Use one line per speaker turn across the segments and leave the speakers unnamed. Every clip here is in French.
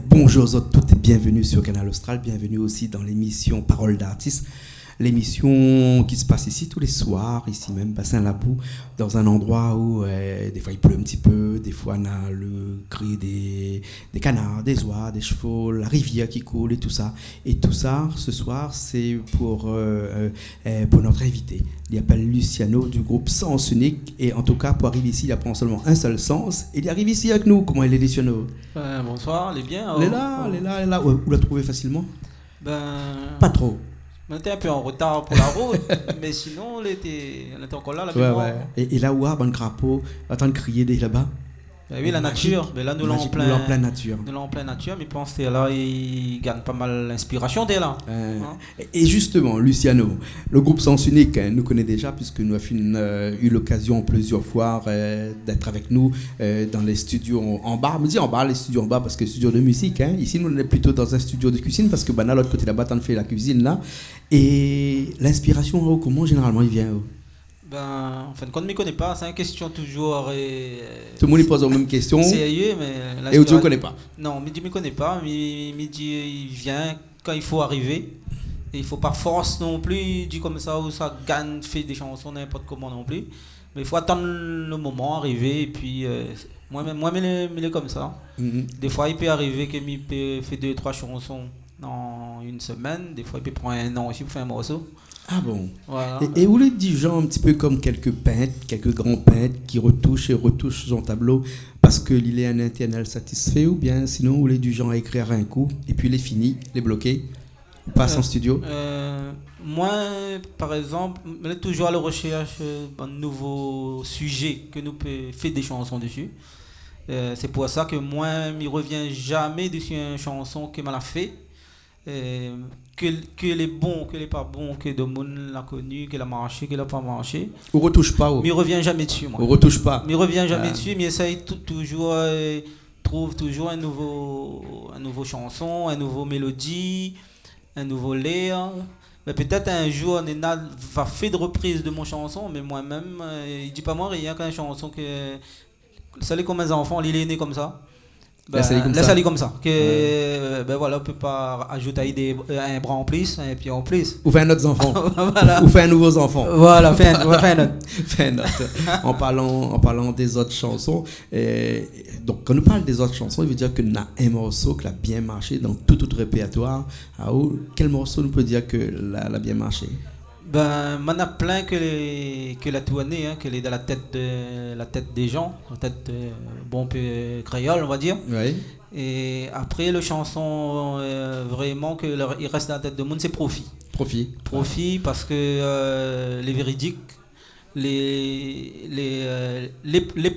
Bonjour à toutes et bienvenue sur Canal Austral, bienvenue aussi dans l'émission Paroles d'artistes, l'émission qui se passe ici tous les soirs, ici même, Bassin La Boue, dans un endroit où des fois il pleut un petit peu, des fois on a le cri des canards, des oies, des chevaux, la rivière qui coule et tout ça. Et tout ça, ce soir, c'est pour notre invité. Il s'appelle Luciano du groupe Sens Unique et en tout cas, pour arriver ici, il apprend seulement un seul sens. Il arrive ici avec nous. Comment il est, Luciano?
Bonsoir, il est bien.
Il est là. Où l'a trouvé facilement? Pas trop.
On était un peu en retard pour la route, mais sinon, on était encore là.
Ouais. Et là où a un crapaud, attend de crier dès là-bas.
Oui, la nature. Mais là, nous l'avons en pleine
nature.
Nous l'avons en pleine nature, mais je pense que là, il gagne pas mal d'inspiration dès là.
Et justement, Luciano, le groupe Sens Unique nous connaît déjà, puisque nous avons eu l'occasion plusieurs fois d'être avec nous dans les studios en bas. Je dis en bas, les studios en bas, parce que studio de musique. Ici, nous, on est plutôt dans un studio de cuisine, parce que là, l'autre côté là-bas, on fait la cuisine là. Et l'inspiration, comment généralement il vient?
En fin de compte, je ne me connais pas, c'est une question toujours.
Tout le monde pose la même question.
Sérieux, mais.
Et tu ne connais pas?
Non, je ne me connais pas, mais il vient quand il faut arriver. Et il ne faut pas force non plus, dit comme ça, où ça gagne, fait des chansons n'importe comment non plus. Mais il faut attendre le moment, arriver, et puis. Moi-même, il est comme ça. Mm-hmm. Des fois, il peut arriver que je peut faire 2-3 chansons dans une semaine. Des fois, il peut prendre un an aussi pour faire un morceau.
Ah bon?
Voilà.
Et vous êtes du genre un petit peu comme quelques peintres, quelques grands peintres qui retouchent son tableau parce qu'il est un interne satisfait, ou bien sinon vous êtes du genre à écrire un coup et puis il est fini, il est bloqué, ou passe en studio?
Moi, par exemple, on est toujours à la recherche d'un nouveau sujet que nous pouvons faire des chansons dessus. C'est pour ça que moi, je ne reviens jamais dessus une chanson que je l'ai fait. Que les bons, que les pas bons, que de monde l'a connu, que l'a marché, que l'a pas marché.
On retouche pas.
Mais il revient jamais dessus, moi.
On retouche pas.
Mais il revient jamais dessus, mais essaye toujours trouve toujours un nouveau chanson, un nouveau mélodie, un nouveau l'air. Mais peut-être un jour Nena va faire de reprise de mon chanson, mais moi-même, il dit pas moi rien qu'une chanson que ça l'est comme mes enfants, il est né comme ça. Laisse aller comme ça. Voilà, on peut pas ajouter un bras en plus, un pied en plus.
Ou faire un autre enfant.
Voilà.
Ou faire un nouveau enfant.
Voilà, on va faire un autre.
En parlant des autres chansons, donc quand on parle des autres chansons, il veut dire que nous avons un morceau qui a bien marché dans tout répertoire. Quel morceau nous peut dire que l'a bien marché?
Il y en a plein que la tournée, qu'elle est dans la tête des gens, la tête bon peu créole, on va dire.
Oui.
Et après, le chanson vraiment il reste dans la tête de monde, c'est Profit. Profit parce que les véridiques, les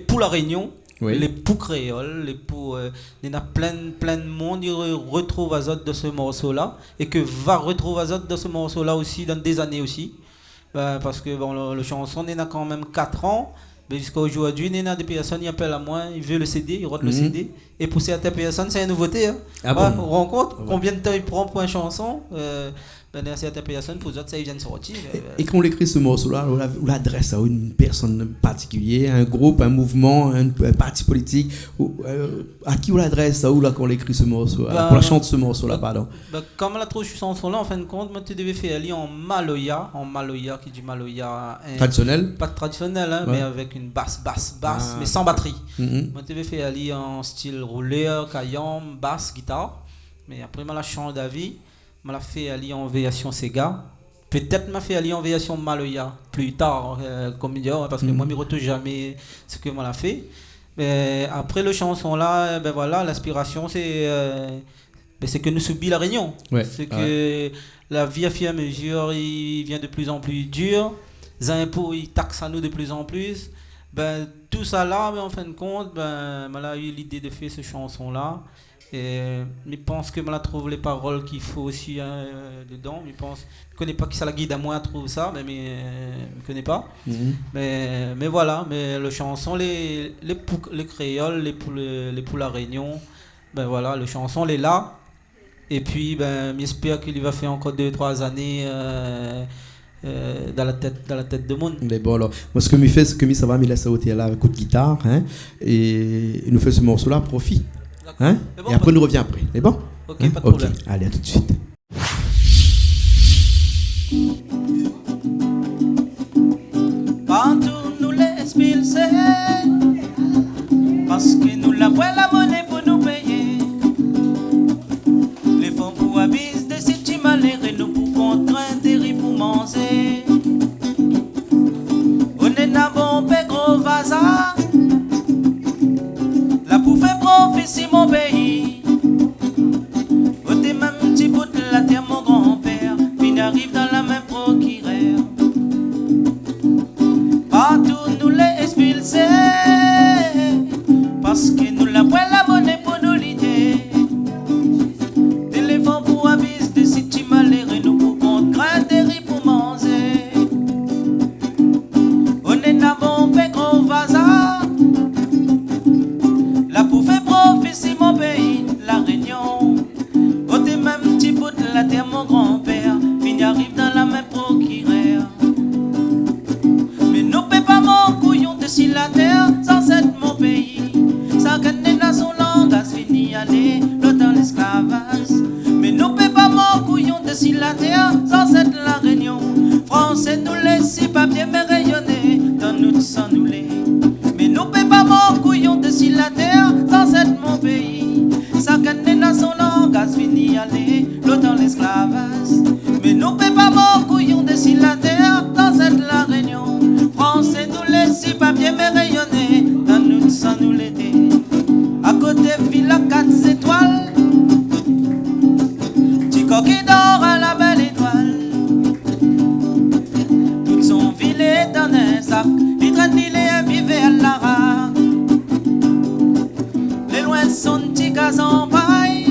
poules à Réunion. Oui. Les poux créoles, les poux, il y en a plein de monde qui retrouve Azot de ce morceau-là et que va retrouver Azot de ce morceau-là aussi dans des années aussi. Parce que le chanson, il y en a quand même 4 ans, mais jusqu'à aujourd'hui, il y a des personnes qui appellent à moi, ils veulent le CD, ils rotent le CD. Et pour certaines personnes, c'est une nouveauté. On rencontre combien de temps il prend pour une chanson. Certaines personnes, pour d'autres, ça vient de sortir.
Et quand on écrit ce morceau-là, on l'adresse à une personne particulière, un groupe, un mouvement, un parti politique. À qui on l'adresse quand on écrit ce morceau, quand on chante ce morceau-là, pardon?
Comme la trouve ce chanson-là, en fin de compte, moi, tu devais faire aller en Maloya, qui dit Maloya.
Traditionnel?
Pas traditionnel, mais avec une basse, mais sans batterie. Moi, tu devais faire aller en style rouleur, caillam, basse, guitare. Mais après, moi, la change d'avis. Je l'ai fait aller en version Sega. Peut-être m'a fait aller en version Maloya plus tard, comme il dit, parce que moi, je ne retrouve jamais ce que je l'ai fait. Mais après le chanson là, l'inspiration, c'est que nous subissons la Réunion. Ouais, c'est que la vie à fur et à mesure, il vient de plus en plus dur. Les impôts, ils taxent à nous de plus en plus. Tout ça là, mais en fin de compte, j'ai eu l'idée de faire cette chanson là. Et je pense que je trouve les paroles qu'il faut aussi dedans. Je ne connais pas qui ça la guide à moi à trouver ça, mais je ne connais pas. Mais voilà, mais le chanson, les créoles, les poules à Réunion, le chanson, elle est là. Et puis, j'espère qu'il va faire encore 2-3 années dans la tête de monde.
Mais bon, alors, moi, ce que ça va, me laisse sauter là avec un coup de guitare, hein, et il nous fait ce morceau-là, profit. Hein, bon, et après, nous revient après. C'est bon?
Ok, hein? Pas de problème.
Allez, à tout de suite.
Partout nous laisse pilser, parce que nous l'avons la monnaie pour nous payer. Les fonds pour aviser des sites malheureux, nous pour contraindre des riz pour manger. On est n'a bon peu gros vasa, là pour faire profit si mon pays. On est même petit bout de la terre mon grand-père, puis n'arrive dans la même procureur. Partout nous les expulser, parce que nous la prenons la monnaie pour nous l'idée. Téléphone pour aviser des sites malheureux, nous pour contraindre des riz pour manger. On est n'a bon peu gros vasa, là pour faire profit si mon pays, la Réunion. On est même petit bout de la terre mon grand-père, fini arrive dans la même procureur. Mais nous ne pas mon couillon de si la terre sans être mon pays. Ça gagne dans son langage fini aller l'autant l'esclavage. Mais nous ne pas mon couillon de si la terre sans être la Réunion. Français nous laisse papier mais rayonner dans nous sans nous les. Mais nous ne pas mon couillon de si la terre sans être mon pays. Ça gagne dans son langage fini aller l'autant l'esclavage. Mais nous ne pas mon couillon de si la terre sans être la Réunion. Français nous laisse papier mais rayonner dans nous sans nous l'aider. À côté villa 4 étoiles, Tico qui dort à la belle étoile. Toutes son villes dans un sac, il traîne il est un bivet à la rare. Les loin sont petits cas en paille,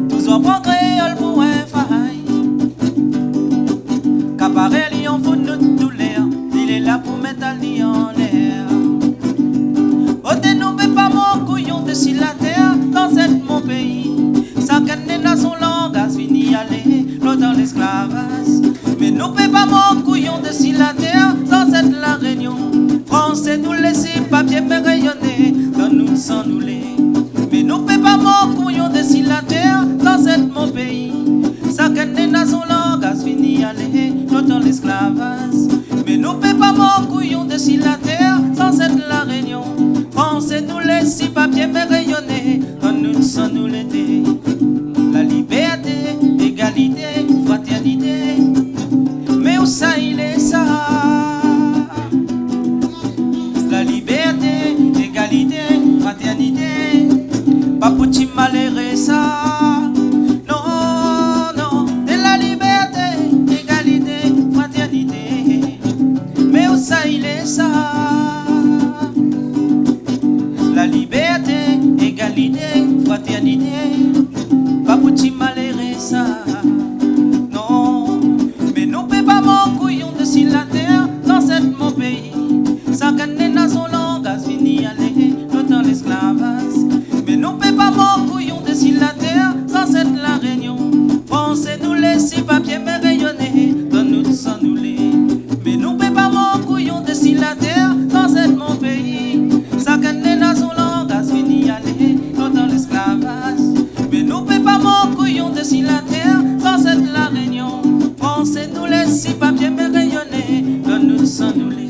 tous en prend créole pour un faille. Cabaret lion fout nous tout l'air, il est là pour mettre un lit en l'air. Oh dénommez pas mon couillon de si la terre dans cette mon pays. Ça gagne dans son langage fini aller l'autant l'esclavage. Mais nous paie pas mon couillon de si la terre sans être la Réunion. Français nous laisse papier mais rayonner dans nous sans nous les. Mais nous paie pas mon couillon de si la terre dans cette mon pays. Ça gagne dans son langage fini aller l'autant l'esclavage. Mais nous paie pas mon couillon de si la terre sans être la Réunion. Français nous laisse papier mais rayonner dans nous sans nous l'aider. La liberté, égalité, fraternité. Mais où ça il est ça? La liberté, égalité, fraternité. Pas pour t'y malheureux ça. Non, non, de la liberté, égalité, fraternité. Mais où ça il est ça? La liberté, égalité, fraternité. Pas pour t'y malheureux ça. Non, mais nous ne pas mon couillon de si la terre dans cette mon pays. Ça gagne dans son langage fini aller l'autant l'esclavage. Mais nous ne pas mon couillon de si la terre sans cette la Réunion. Français nous laisse papier mais rayonner dans nous sans nous les. Mais nous ne pas mon couillon de si la terre dans cette mon pays. Ça gagne dans son langage fini aller l'autant l'esclavage. Mais nous ne pas mon couillon de si la terre sans cette la Réunion. Français nous laisse papier mais rayonner dans nous sans nous les.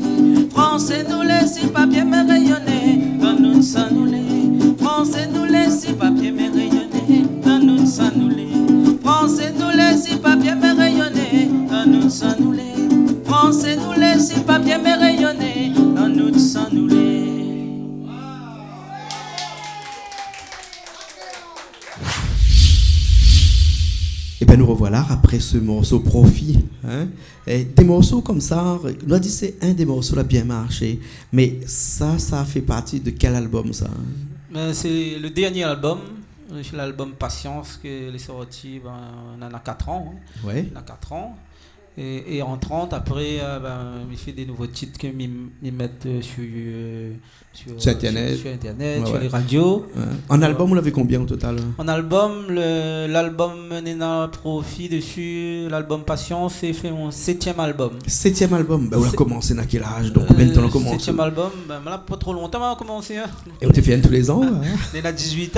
Français nous laisse papier mais rayonner dans nous sans nous les. Français nous laisse papier mais rayonner dans nous sans nous les. Français nous laisse papier mais rayonner dans nous sans nous les. Français nous laisse papier mais rayonner dans nous sans nous les.
Et bien nous revoilà après ce morceau Profit. Hein? Et des morceaux comme ça, on doit dire c'est un des morceaux là bien marché. Mais ça fait partie de quel album ça?
C'est le dernier album, l'album Patience, qui est sorti on en a 4 ans. Hein.
Ouais.
On a 4 ans. Et en 30, après, il fait des nouveaux titres que m'y mettent sur
Internet,
sur les radios.
Ouais. En album, vous l'avez combien au total?
En album, l'album Nena Profit dessus, l'album Patience, c'est fait mon 7e album.
7e album, on a commencé à quel âge? Donc combien de temps on a commencé?
7e album, là, pas trop longtemps, on a commencé. Hein.
Et on te fait tous les ans?
Nena 18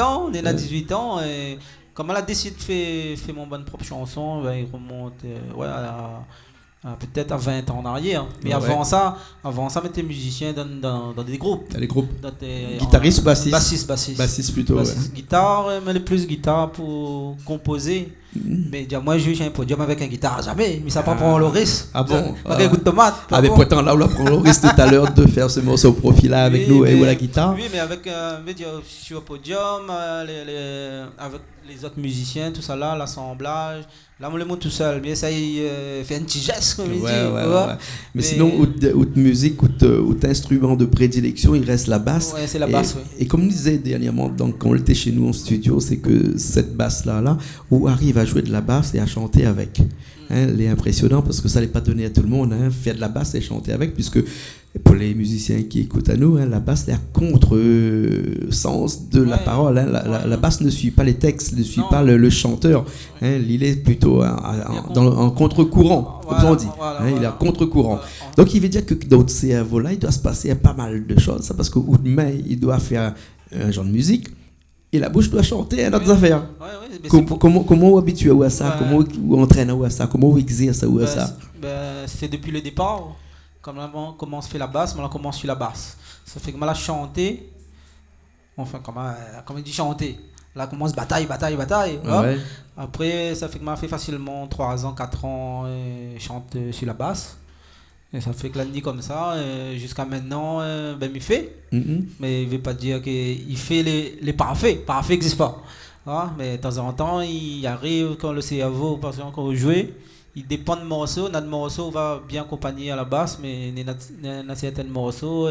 ans, et comme elle a décidé de faire mon bonne propre chanson, il remonte peut-être à 20 ans en arrière. Mais avant ça, j'étais musicien dans des groupes.
Dans les groupes. Guitariste ou bassiste? Bassiste plutôt.
Guitare, mais le plus guitare pour composer. Mais moi, je joue un podium avec une guitare, jamais. Mais ça prend pour le risque.
Ah bon?
Avec un coup de tomate.
Mais pourtant, là, on a pris le risque tout à l'heure de faire ce morceau au profil là avec nous et la guitare.
Oui, mais avec sur le podium, avec les autres musiciens, tout ça là, l'assemblage. Là, on le monte tout seul. Bien, ça y fait un petit geste, comme il dit.
Ouais. Mais sinon, outre musique, outre instrument de prédilection, il reste la basse.
Ouais, c'est la basse, oui.
Et comme on disait dernièrement, donc, quand on était chez nous en studio, c'est que cette basse-là, où arrive à jouer de la basse et à chanter avec. Elle est impressionnant parce que ça n'est pas donné à tout le monde. Faire de la basse et chanter avec, puisque pour les musiciens qui écoutent à nous, la basse est à contre-sens de la parole. La basse ne suit pas les textes, ne suit pas le chanteur. Il est plutôt en contre-courant, comme on dit. Il est en contre-courant. Donc il veut dire que dans ce cerveau-là, il doit se passer pas mal de choses. Parce que il doit faire un genre de musique. Et la bouche doit chanter d'autres affaires. Comment vous habituez à ça? Comment vous entraînez à ça? Comment vous exercez à ça?
C'est depuis le départ. Comme on commence à faire la basse, on commence sur la basse. Ça fait que moi, chanter, enfin, comme on dit chanter, là, commence bataille. Ouais. Après, ça fait que moi, fait facilement 3 ans, 4 ans, chante sur la basse. Et ça fait que l'année comme ça, jusqu'à maintenant, il fait. Mais il ne veut pas dire qu'il fait les parfaits. Parfaits n'existent pas. Mais de temps en temps, il arrive quand le cerveau, par exemple, quand vous jouez, il dépend de morceaux. Notre morceau va bien accompagner à la basse, mais dans certains morceaux,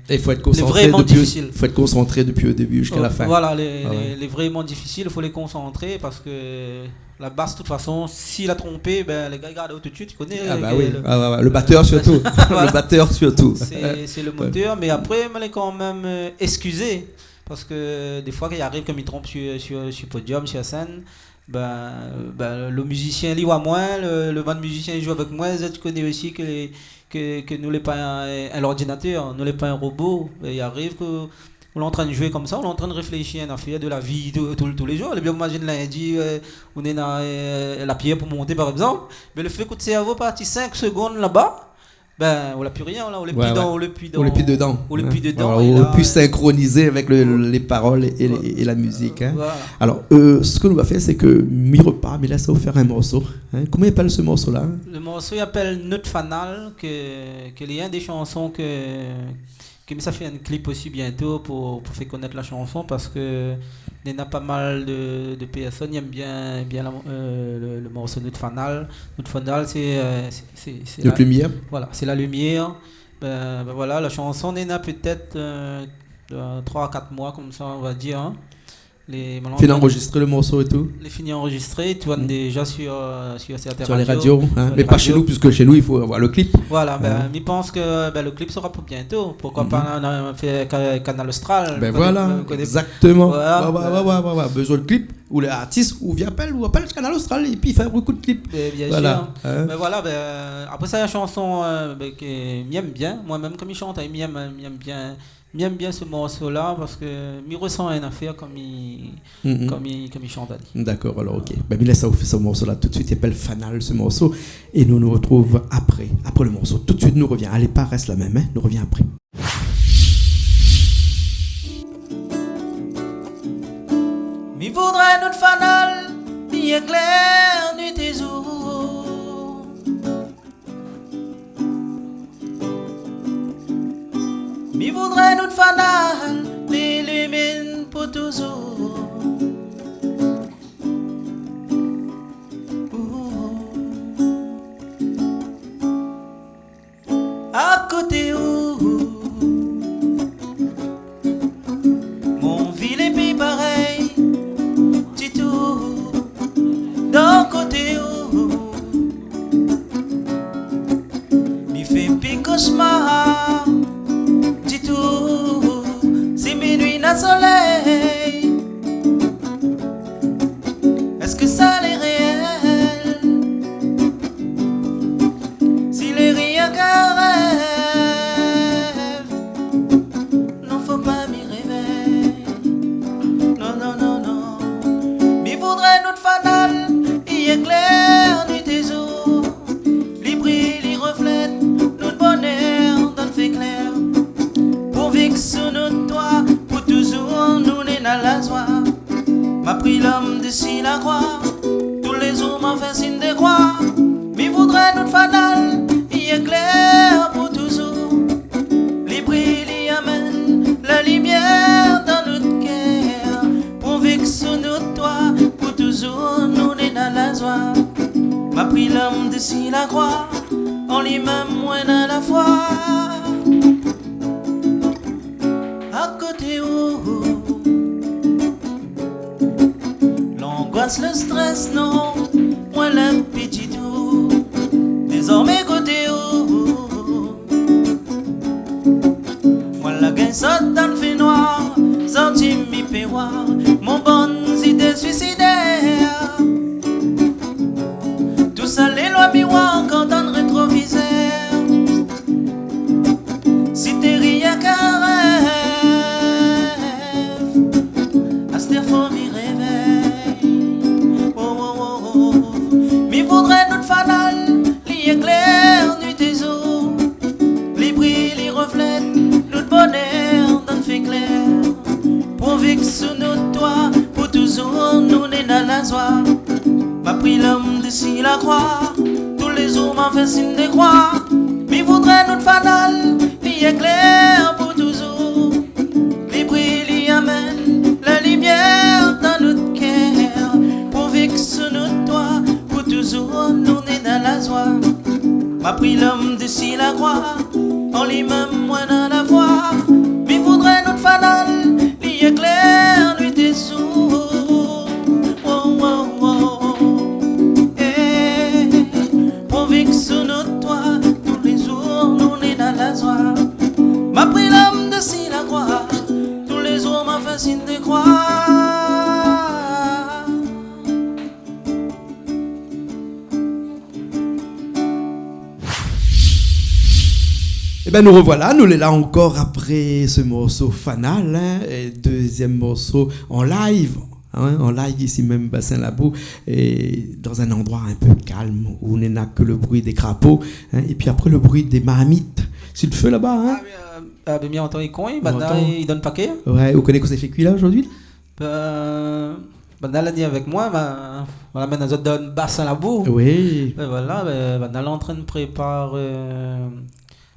il faut être concentré depuis le début jusqu'à la fin.
Voilà, les vraiment difficiles, il faut les concentrer parce que la basse, de toute façon, s'il a trompé, les gars regardent tout de suite, tu connais.
Le batteur surtout. Le batteur surtout.
C'est le moteur, mais après, on est quand même excusé parce que des fois, il arrive comme il trompe sur podium, sur scène. Le musicien lit à moi, le bon musicien joue avec moi. Tu connais aussi que nous n'est pas un ordinateur, nous n'est pas un robot. Il arrive que on est en train de jouer comme ça, on est en train de réfléchir à une affaire de la vie tous les jours. Bien imagine lundi, on est dans la pierre pour monter par exemple, mais le fait que le cerveau partit 5 secondes là-bas. On n'a plus rien là, on n'est plus dedans. On est
plus synchronisé avec les paroles et la musique. Voilà. Alors, ce que nous va faire, c'est que mi repart, mais là, ça va vous faire un morceau. Comment il appelle ce morceau-là?
Le morceau il appelle Notre Fanal, que est un des chansons que ça fait un clip aussi bientôt pour faire connaître la chanson parce que il y en a pas mal de personnes qui aiment bien le morceau Notre Fanal. Notre Fanal, c'est
la lumière.
Voilà, c'est la lumière. Voilà, la chanson il y en a peut-être 3 à 4 mois comme ça, on va dire.
Fini enregistrer le morceau et tout.
Les finis enregistrés, tu vois déjà sur certaines
sur les radios. Mais pas chez nous, puisque chez nous il faut avoir le clip.
Voilà, je pense que le clip sera pour bientôt. Pourquoi pas on a fait Canal Austral.
Exactement. Voilà. Besoin de clip, ou l'artiste, ou appelle Canal Austral et puis il fait beaucoup de clips.
Bien sûr. Après ça, il y a une chanson qui m'aime bien. Moi-même, comme il chante, il m'aime bien ce morceau-là parce que il ressent une affaire comme il chante.
D'accord, alors ok. Il laisse ce morceau-là tout de suite. Il s'appelle Fanal ce morceau et nous retrouvons après le morceau. Tout de suite, nous revient. Allez, pas reste la même, nous revient après.
Mi voudrais notre fanal, mi éclair nu tes eaux. Mi voudrais notre fanal, l'illumine pour toujours. À côté où mon ville est plus pareil, petit tout. D'un côté où la croix. Tous les jours m'en fait signe de croix. Mais voudrait notre fanal, il est clair pour toujours. Les brille, il amène la lumière dans notre cœur. Pourvu que sous notre toit, pour toujours nous est dans la joie. M'a pris l'homme d'ici la croix, en lui-même moins dans la foi. À côté où l'angoisse, le stress, non, moins l'appétit tout. Désormais côté où moi la gagne saute dans le fait noir, senti mi péroir, mon bonne idée suicidaire. Tout ça les lois miroirs quand dans le rétroviseur. Si t'es rien qu'un rêve, à cette fois m'y réveille. Oh oh oh oh, m'y voudrait notre fanal, l'y éclaire nuit des eaux. Les brilles, les reflètes, notre bonheur dans le fait clair. Pourvu que sous notre toit, pour toujours nous n'est dans la joie. M'a pris l'homme d'ici la croix, tous les jours m'en fait signe de croix. Mais voudrait notre fanal, l'y éclaire pour toujours. Les brilles l'y amènent la lumière dans notre cœur. Pourvu que sous notre toit, pour toujours nous n'est dans la joie. M'a pris l'homme d'ici la croix, en lui-même moins dans la voix. Mais voudrait notre fanal, l'y éclaire nuit et jour. Oh oh oh. Sous notre toit, tous les jours, nous n'est dans la joie. M'a pris l'homme de si la croix, tous les jours m'a fait signe de croix.
Et ben nous revoilà, nous les là encore après ce morceau fanal, hein, et deuxième morceau en live. En live ici même Bassin Labou, et dans un endroit un peu calme où on n'a que le bruit des crapauds, hein, et puis après le bruit des marmites sur le feu là-bas, hein.
Bien entendu il donne paquet.
Ouais, vous connaissez quoi c'est fait cuit là aujourd'hui?
Là dit avec moi, voilà maintenant je donne Bassin Labou.
Oui.
Voilà, là en train de préparer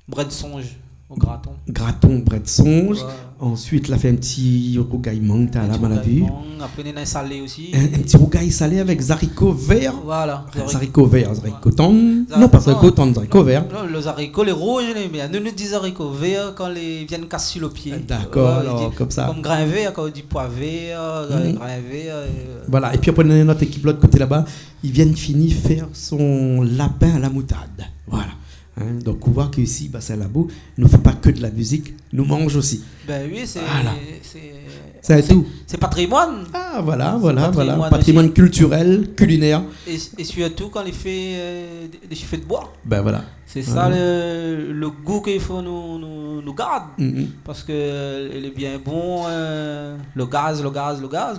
bread songe au graton.
Graton, bread songe.
Ouais.
Ensuite, là, fait un petit rougaillement, t'as là, mal à vue.
Après, on a salé aussi.
Un petit rougail salé avec haricots verts.
Voilà.
Haricots verts, haricots tendres. Non, pas haricots tendres, haricots verts.
Non, les haricots, les rouges, mais nous disons haricots verts quand ils viennent casser sur le pied.
D'accord, alors, comme ça.
Comme grain vert, quand on dit pois vert, grain vert.
Voilà, et puis après, on a notre équipe, l'autre côté là-bas, ils viennent finir faire son lapin à la moutarde. Voilà. Hein, donc on voit qu'ici, Bassin Labou ne fait pas que de la musique, nous mange aussi.
Ben oui, c'est
tout.
C'est patrimoine.
Ah voilà. Patrimoine culturel, culinaire.
Et surtout quand il fait des chiffres de bois.
Ben voilà.
C'est ça le goût qu'il faut nous garder. Parce que il est bien bon, le gaz,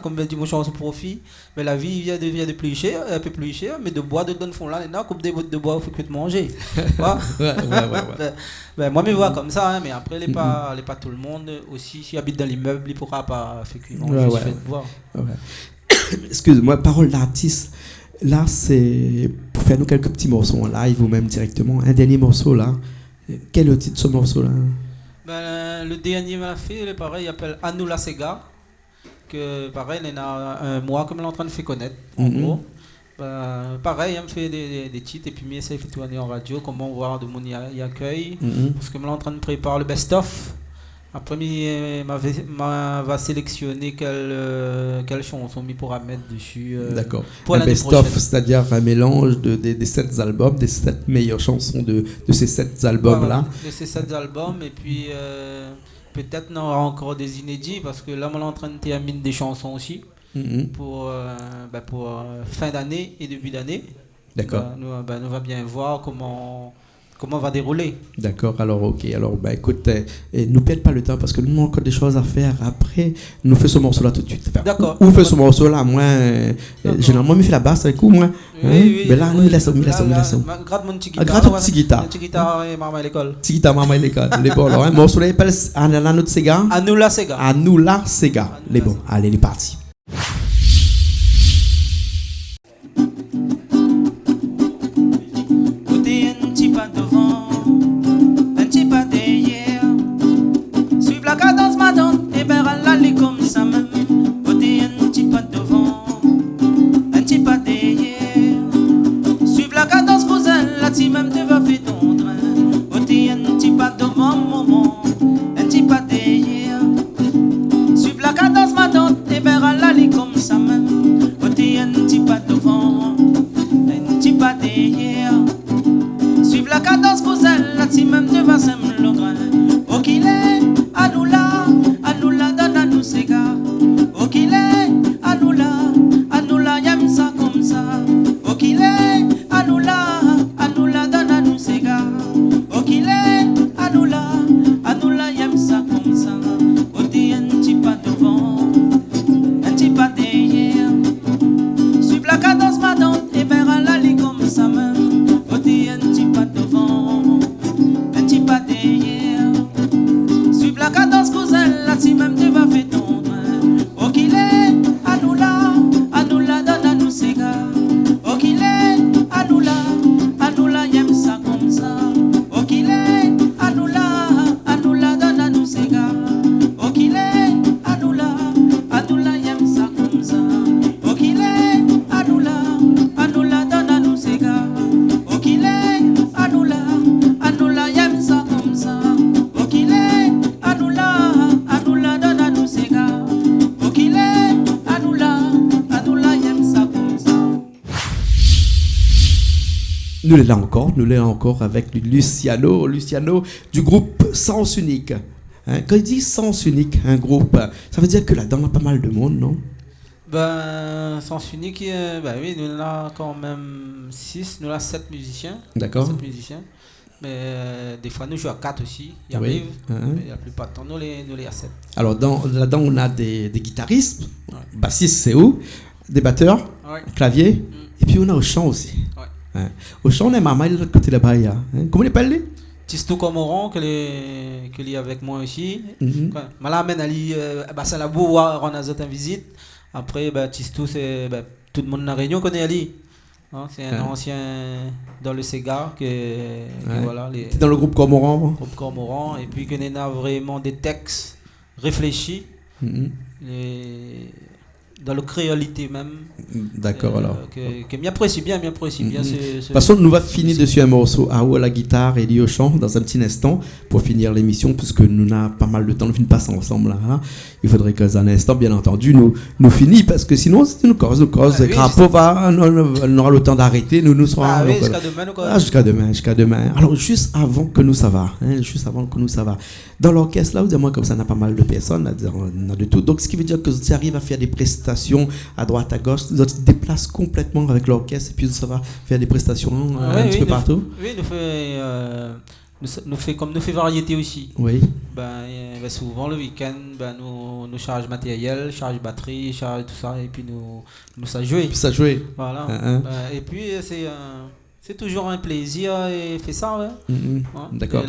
comme dit mon chanson profit. Mais la vie devient de plus cher, un peu plus cher, mais de bois de donne fond là, comme des bottes de bois, il faut que tu manger. Ouais. Moi, je vois comme ça, hein, mais après, il n'est pas tout le monde aussi. S'il habite dans l'immeuble, il ne pourra pas faire manger de bois.
Excuse-moi, parole d'artiste. Là, c'est pour faire nous quelques petits morceaux en live ou même directement. Un dernier morceau là. Quel est le titre de ce morceau là?
Le dernier m'a fait, il est pareil, il s'appelle Anoula Sega. Que pareil, il y a un mois comme il est en train de faire connaître. En gros. Pareil, il me fait des titres et puis il essaie de tourner en radio. Comment voir de mon y accueille. Parce que je suis en train de préparer le best-of. Après, il va sélectionner quelle chanson il pourra mettre dessus.
D'accord. Un best-of, c'est-à-dire un mélange des 7 albums, des 7 meilleures chansons de ces 7 albums-là.
De ces 7 albums, et puis peut-être on aura encore des inédits, parce que là, on est en train de terminer des chansons aussi pour fin d'année et début d'année.
D'accord.
Nous va bien voir comment va dérouler.
D'accord, alors ok, alors écoute, nous perdons pas le temps parce que nous avons encore des choses à faire après. Nous faisons ce morceau là tout de suite. Enfin,
d'accord.
Ou fait ce morceau là, moi, généralement, je fais la basse avec vous, moi.
Oui.
Mais là, nous laissons.
Gratte mon petit guitare.
Gratte mon petit guitare.
Petit guitare et maman à l'école.
Petit guitare, maman à l'école. Les bons, alors, morceau là, il s'appelle Anoula Sega.
Anoula Sega.
Anoula Sega. Les bons, allez, il est parti. Nous l'est là encore avec Luciano du groupe Sens Unique. Hein, quand il dit Sens Unique, un groupe, ça veut dire que là-dedans, il y a pas mal de monde, non?
Sens Unique, oui, nous avons quand même 6, nous avons 7 musiciens.
D'accord.
7 musiciens. Mais des fois, nous jouons à 4 aussi, il arrive. Mais la plupart du temps, nous les à 7.
Alors, là-dedans, on a des guitaristes, bassistes, c'est où? Des batteurs, clavier, et puis on a au chant aussi. Ouais. Hein. Au chant, on a maman de l'autre côté là-bas. Hein. Comment il appelle?
Tistou Comoran, que est avec moi aussi. Je l'amène à Bassin Labou, on a en visite. Après, Tistou, c'est tout le monde dans la Réunion connaît Ali. Hein, c'est un ancien dans le Sega. Voilà,
c'est dans le groupe Cormoran.
Groupe Cormoran. Et puis, qu'on a vraiment des textes réfléchis. Dans la créolité même.
D'accord, alors.
Que m'apprécie bien. De
toute façon, nous va finir dessus un morceau à la guitare et lui au chant dans un petit instant pour finir l'émission, puisque nous n'avons pas mal de temps, nous finissons pas ensemble là. Hein. Il faudrait que dans un instant, bien entendu, nous finissons, parce que sinon, c'est nous cause. Crapaud on aura le temps d'arrêter, nous serons.
Jusqu'à demain, quoi.
Jusqu'à demain. Alors, juste avant que nous ça va. Dans l'orchestre, là, vous dites moi, comme ça, on a pas mal de personnes, on a de tout. Donc, ce qui veut dire que tu arrives à faire des prestations à droite, à gauche, tu te déplaces complètement avec l'orchestre et puis ça va faire des prestations un petit peu partout.
Oui, nous fait comme nous fait variété aussi.
Oui.
Souvent le week-end, nous charge matériel, charge batterie, charge tout ça et puis nous ça jouer. Voilà. Et puis c'est toujours un plaisir et fait ça, ouais.
D'accord.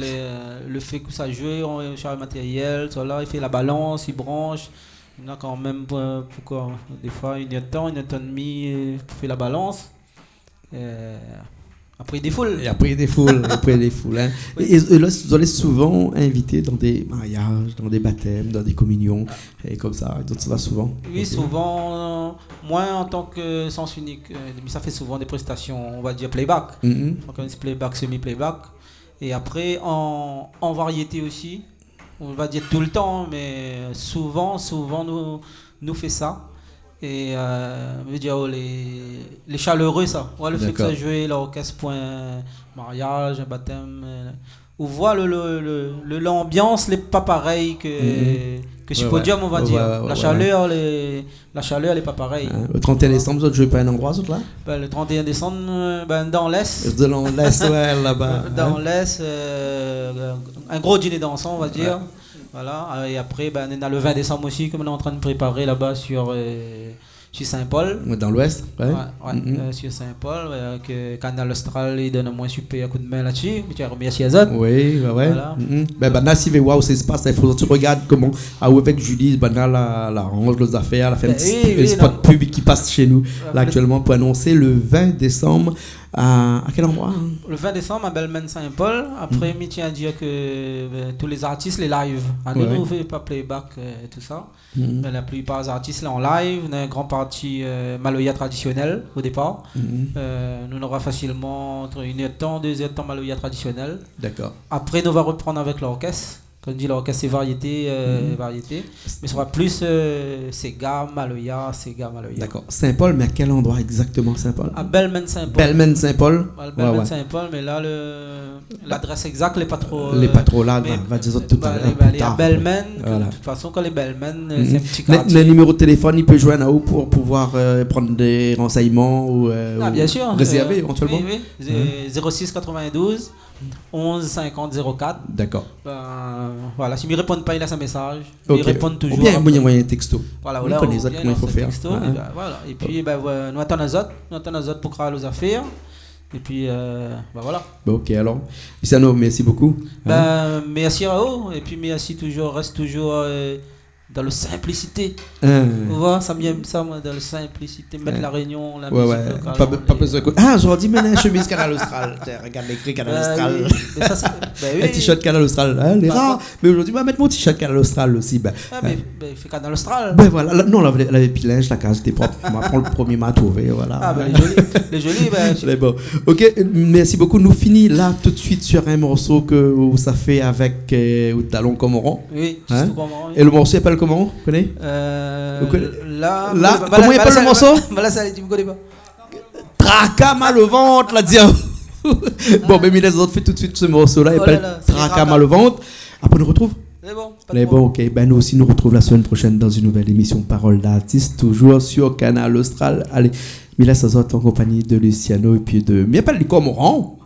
Le fait que ça joue, on charge matériel, ça là, il fait la balance, il branche. On a quand même pourquoi des fois une heure de temps, une heure et demie pour faire la balance. Après il défoule.
Et après il défoule. Hein. Oui. Et là, vous allez souvent invité dans des mariages, dans des baptêmes, dans des communions, et comme ça. Donc ça va souvent.
Oui, souvent. Moi, en tant que Sens Unique, ça fait souvent des prestations, on va dire playback. Donc on dit playback, semi-playback. Et après en variété aussi. On va dire tout le temps, mais souvent nous fait ça. Et je veux dire, les chaleureux, ça. Ouais, le fait que ça joue l'orchestre pour un mariage, un baptême. On voit l'ambiance n'est pas pareille que sur podium, on va dire. La chaleur, elle n'est pas pareille.
Le 31 décembre, vous jouez pas à un endroit, là?
Le 31 décembre, dans l'Est.
Dans l'Est, ouais, là-bas.
Dans l'Est, un gros dîner dansant, on va dire. Ouais. Voilà. Et après, on a le 20 décembre aussi, comme on est en train de préparer là-bas sur Saint-Paul.
Dans l'Ouest, ouais.
Sur Saint-Paul, que Canal Austral il donne un moins super coup de main là-dessus. Tu as remercié Azad.
Oui, ouais. Voilà. Si vous voyez où ça se passe, il faut que tu regardes comment, avec Julie, la range les affaires, elle a fait un petit spot pub qui passe chez nous là actuellement pour annoncer le 20 décembre. À quel endroit?
Le 20 décembre à Belmen Saint-Paul. Après, je tiens à dire que tous les artistes, les live. Nous ne faisons pas playback et tout ça. Mais la plupart des artistes là en live. On a une grande partie Maloya traditionnelle au départ. Nous aurons facilement entre 1 heure de temps, 2 heures de temps Maloya traditionnelle.
D'accord.
Après, nous allons reprendre avec l'orchestre. Comme dit l'orchestre, c'est variété. Mais ce sera plus Sega, Maloya.
D'accord. Saint-Paul, mais à quel endroit exactement Saint-Paul?
À Belmen Saint-Paul.
Belmen Saint-Paul.
Belmen Saint-Paul, mais là, l'adresse exacte n'est pas trop.
Elle n'est pas trop là, va dire tout à l'heure.
À Belmen, de toute façon, quand les Belmen, c'est un petit quartier.
Le numéro de téléphone, il peut joindre à où pour pouvoir prendre des renseignements ou
bien sûr.
Réserver éventuellement?
Oui. 06 92 11 50 04.
D'accord.
Voilà, si ils ne répondent pas, il a un message.
Ils
répondent toujours.
Ou bien il y a un texto.
Voilà,
on connaît comment il faut faire.
Texto, voilà. Et puis, nous attendons les autres pour créer les affaires. Et puis, voilà.
Ok, alors. Luciano, merci beaucoup.
Merci à vous. Et puis, merci toujours, reste toujours dans la simplicité.
Vous
voyez, ça m'aime ça, moi, dans la simplicité. Mettre la réunion, la
musique
locale.
Pas besoin de... Ah, j'aurais dit, mais une chemise Canal Austral. Regarde l'écrit Canal Austral. Un t-shirt Canal Austral. Les rares. Mais aujourd'hui, mettre mon t-shirt Canal Austral aussi.
Mais il fait Canal Austral.
Voilà. Non, elle avait pilage, la case était propre. On va prendre le premier m'a trouvé. Voilà.
Les jolis.
C'est bon. Ok, merci beaucoup. Nous finissons là tout de suite sur un morceau que ça fait avec Talon Comoran.
Oui, Comoran.
Et le morceau s'appelle comment? Vous connaissez?
Là,
comment il appelle le morceau?
Là, ça, tu me connais pas.
Tracas mal au ventre, là, dire. Bon, mais les autres fait tout de suite ce morceau-là. Il s'appelle Tracas mal au ventre. Après, on nous retrouve.
C'est bon.
Mais bon, ok. Ben, nous aussi, nous retrouvons la semaine prochaine dans une nouvelle émission Parole d'artiste, toujours sur Canal Austral. Allez, Mila Sazot en compagnie de Luciano et puis de. Mais il appelle les Cormorans.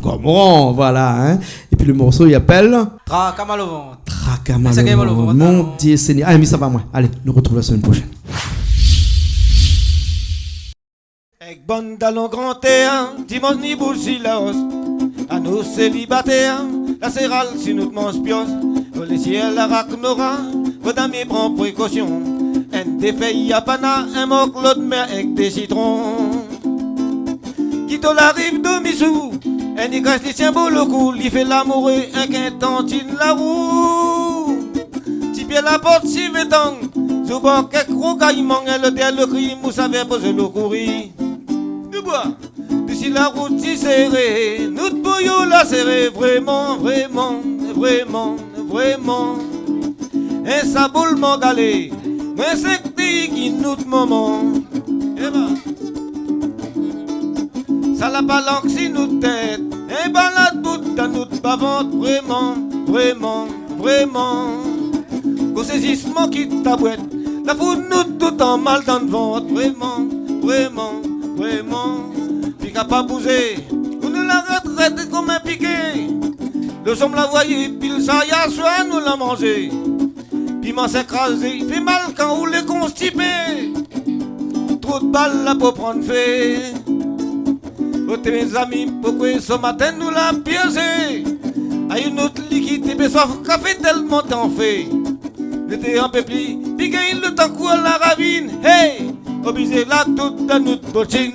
Cormorans, voilà. Hein. Et puis le morceau, il appelle.
Tracas mal au ventre.
Tracas mal au ventre. Mon Dieu Seigneur. Ah, mais ça va, moi. Allez, nous retrouvons la semaine prochaine.
Avec bonne dans grand terrain, dimanche ni bougie la hausse. À nous célibataires, la cérale si nous te mange pios. Au les ciels la raconora, vos amis prend précaution. Un des feuilles à pana, un moque l'autre mer avec des citrons. Quitte la rive de Missou, un y cache les tiens beau le cou, il fait l'amour et un quintantine la roue. Si bien la porte si vétang, souvent quelques rocaillements, elle tel le cri, mousse avait posé le courir. Du bois, d'ici la route si serrée, nous te bouillons la serrée, vraiment, vraiment, vraiment, vraiment. Un saboulement galé, mais c'est qui nous te moment. Et ben, ça la balanque si nous tête, et balade bout dans notre bavante, vraiment, vraiment, vraiment. Qu'au saisissement qui t'abouette, la foudre nous tout en mal dans le ventre, vraiment, vraiment, vraiment. Puis qu'à pas bouger, nous la retraite comme un piqué. Le sommes la voyer, puis le saïa soit nous la manger. Piment s'écraser, il fait mal quand on les constipé. Trop de balles là pour prendre fait. Ô mes amis, pourquoi ce matin nous la piégé? A une autre liquide, et soif café tellement t'en fait. L'été en pépli, puis gagne le temps quoi la ravine. Hey, obligé là toute dans notre bottine.